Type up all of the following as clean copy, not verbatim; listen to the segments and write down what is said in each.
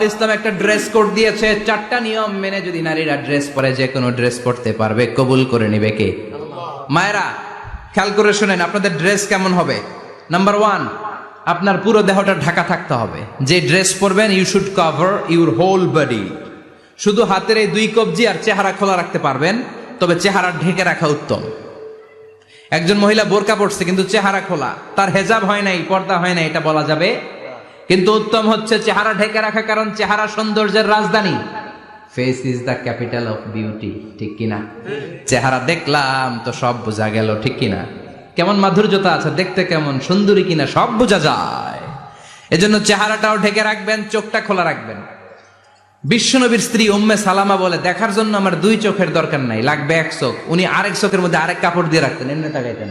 ইসলাম একটা dress code দিয়েছে, 4টা নিয়ম মেনে যদি নারীরা ড্রেস পরে যে কোনো ড্রেস পরতে পারবে, কবুল করে নিবে কে? মায়েরা খেয়াল করে শুনেন, আপনাদের ড্রেস কেমন হবে? নাম্বার 1, আপনার পুরো দেহটা ঢাকা থাকতে হবে। যে ড্রেস পরবেন, you should cover your whole body. শুধু হাতের এই 2 কবজি আর চেহারা খোলা রাখতে পারবেন, তবে চেহারা ঢেকে রাখা উত্তম। একজন মহিলা বোরকা পড়ছে কিন্তু চেহারা খোলা, তার হেজাব হয় নাই, পর্দা হয় নাই, এটা বলা যাবে? কিন্তু উত্তম হচ্ছে চেহারা ঢেকে রাখা, কারণ চেহারা সৌন্দর্যের রাজধানী। Face is the capital of beauty, ঠিক কিনা? চেহারা দেখলাম তো সব বোঝা গেল, ঠিক কিনা? কেমন মাধুর্যতা আছে, দেখতে কেমন সুন্দরী কিনা সব বোঝা যায়। এজন্য চেহারাটাও ঢেকে রাখবেন, চোখটা খোলা রাখবেন। বিশ্বনবীর স্ত্রী উম্মে সালামা বলে, দেখার জন্য আমার 2 চোখের দরকার নাই, লাগবে 1 চোখ। উনি আরেক চোখের মধ্যে আরেক কাপড় দিয়ে রাখতেন, এমনি তাকাইতেন।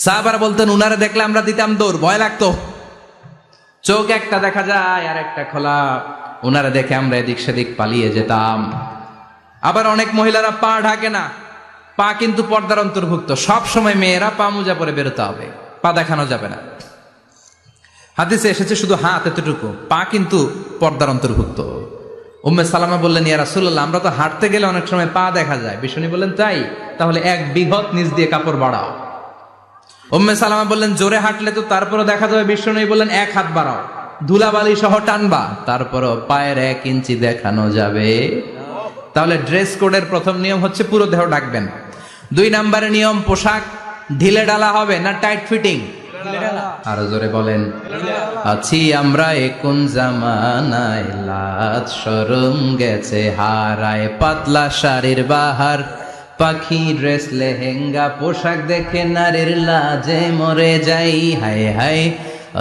সাহাবারা বলতেন, উনারে দেখলে আমরা দিতাম দৌড়, ভয় লাগতো। চোখ একটা দেখা যায় আর একটা খোলা, উনারে দেখে আমরা এদিক সেদিক পালিয়ে যেতাম। আবার অনেক মহিলারা পা ঢাকে না, পা কিন্তু পর্দার অন্তর্ভুক্ত। সব সময় মেয়েরা পা মোজা পরে বেরোতে হবে, পা দেখানো যাবে না। হাদিসে এসেছে শুধু হাত এতটুকু, পা কিন্তু পর্দার অন্তর্ভুক্ত। উম্মে সালামা বললেন, ইয়া রাসূলুল্লাহ, আমরা তো হাঁটতে গেলে অনেক সময় পা দেখা যায়। বিষ্ণু বললেন, তাই? তাহলে 1 বিঘত নিচ দিয়ে কাপড় বাড়াও। উম্মে সালামা বললেন, জোরে হাঁটলে তো তারপরও দেখা যাবে। বিষ্ণু বললেন, 1 হাত বাড়াও, ধুলাবালি সহ টানবা, তারপরও পায়ের 1 ইঞ্চি দেখানো যাবে। তাহলে ড্রেস কোডের প্রথম নিয়ম হচ্ছে পুরো দেহ ঢাকবেন। 2 নম্বরের নিয়ম, পোশাক ঢিলে ঢালা হবে না টাইট ফিটিং? আরো জোরে বলেন। আছি আমরা কোন জামানায়, লাজ শরম গেছে হারায়, পাতলা শাড়ির বাহার, পাখি ড্রেস লেহেঙ্গা, পোশাক দেখে নারীর লাজে মরে যাই। হায় হায়,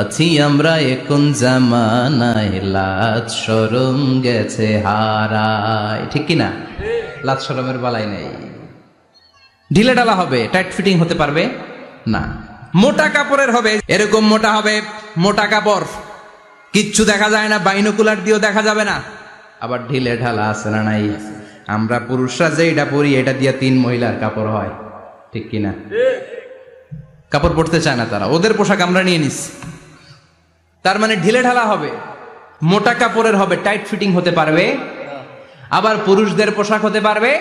আছি আমরা কোন জামানায়, লাজ শরম গেছে হারায়, ঠিক কিনা? লাজ শরমের বালাই নেই। ঢিলে ঢালা হবে, টাইট ফিটিং হতে পারবে না। মোটা কাপড়ের হবে, এরকম মোটা হবে, মোটা কাপড়, কিচ্ছু দেখা যায় না, বাইনোকুলার দিয়েও দেখা যাবে না। আবার ঢিলে ঢালা আছে না নাই? আমরা পুরুষরা যে এটা পরি, এটা দিয়ে 3 মহিলার কাপড় হয়, ঠিক কিনা? কাপড় পরতে চায় না তারা, ওদের পোশাক আমরা নিয়ে নিছি। তার মানে ঢিলে ঢালা হবে, মোটা কাপড়ের হবে, টাইট ফিটিং হতে পারবে। আবার পুরুষদের পোশাক হতে পারবে।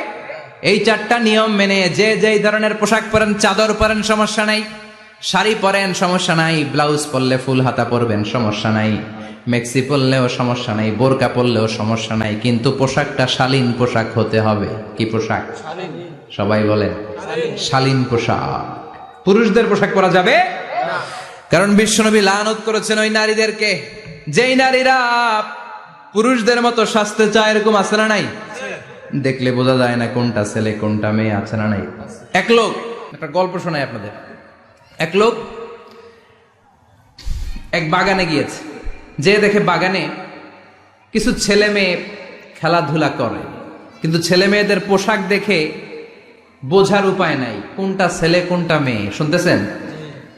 এই 4টা নিয়ম মেনে যে যেই ধরনের পোশাক পরেন, চাদর পরেন সমস্যা নাই, শাড়ি পরেন সমস্যা নাই, ব্লাউজ পরলে ফুল হাতা পরবেন সমস্যা নাই, মেক্সি পরলেও সমস্যা নাই, বোরকা পরলেও সমস্যা নাই, কিন্তু পোশাকটা শালীন পোশাক হতে হবে। কি পোশাক? সবাই বলেন, শালীন পোশাক। পুরুষদের পোশাক পরা যাবে না, কারণ বিশ্বনবী লানত করেছেন ওই নারীদেরকে, যেই নারীরা পুরুষদের মতো সাজতে চায়। এরকম আছে না নাই? দেখলে বোঝা যায় না কোনটা ছেলে কোনটা মেয়ে, আছে না নাই? এক লোক, একটা গল্প শোনাই আপনাদের। এক লোক এক বাগানে গিয়েছে, যে দেখে বাগানে কিছু ছেলে মেয়ে খেলাধুলা করে, কিন্তু ছেলে মেয়েদের পোশাক দেখে বোঝার উপায় নাই কোনটা ছেলে কোনটা মেয়ে। শুনতেছেন?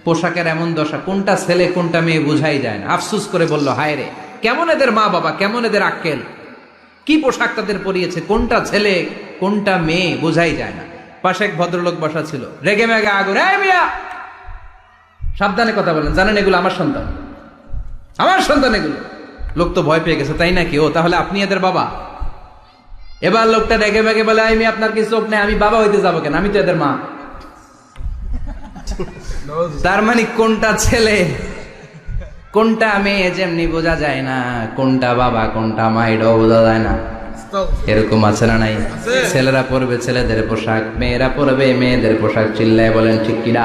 পোশাকের এমন দশা, কোনটা ছেলে কোনটা মেয়ে বোঝাই যায় না। আফসুস করে বলল, হায় রে, কেমন এদের মা বাবা, কেমন এদের আক্কেল, কি পোশাক তাদের পরিয়েছে, কোনটা ছেলে কোনটা মেয়ে বোঝাই যায় না। পাশে এক ভদ্রলোক বসা ছিল, রেগে মেগে আগুন, এই মিয়া সাবধানে কথা বলেন, জানেন এগুলো আমার সন্তান, আমার সন্তান এগুলো। লোক তো ভয় পেয়ে গেছে, তাই নাকি? ও তাহলে আপনি এদের বাবা? এবার লোকটা রেগে মেগে বলে, আমি আপনার কি চোখ নেই, আমি বাবা হইতে যাবো কেন, আমি তো এদের মা। তার মানে কোনটা ছেলে কোনটা মেয়ে যেমনি বোঝা যায় না, কোনটা বাবা কোনটা মা এটাও বোঝা যায় না। এরকম আছে না নাই? ছেলেরা পরবে ছেলেদের পোশাক, মেয়েরা পরবে মেয়েদের পোশাক। চিল্লায় বলেন ঠিক কিনা?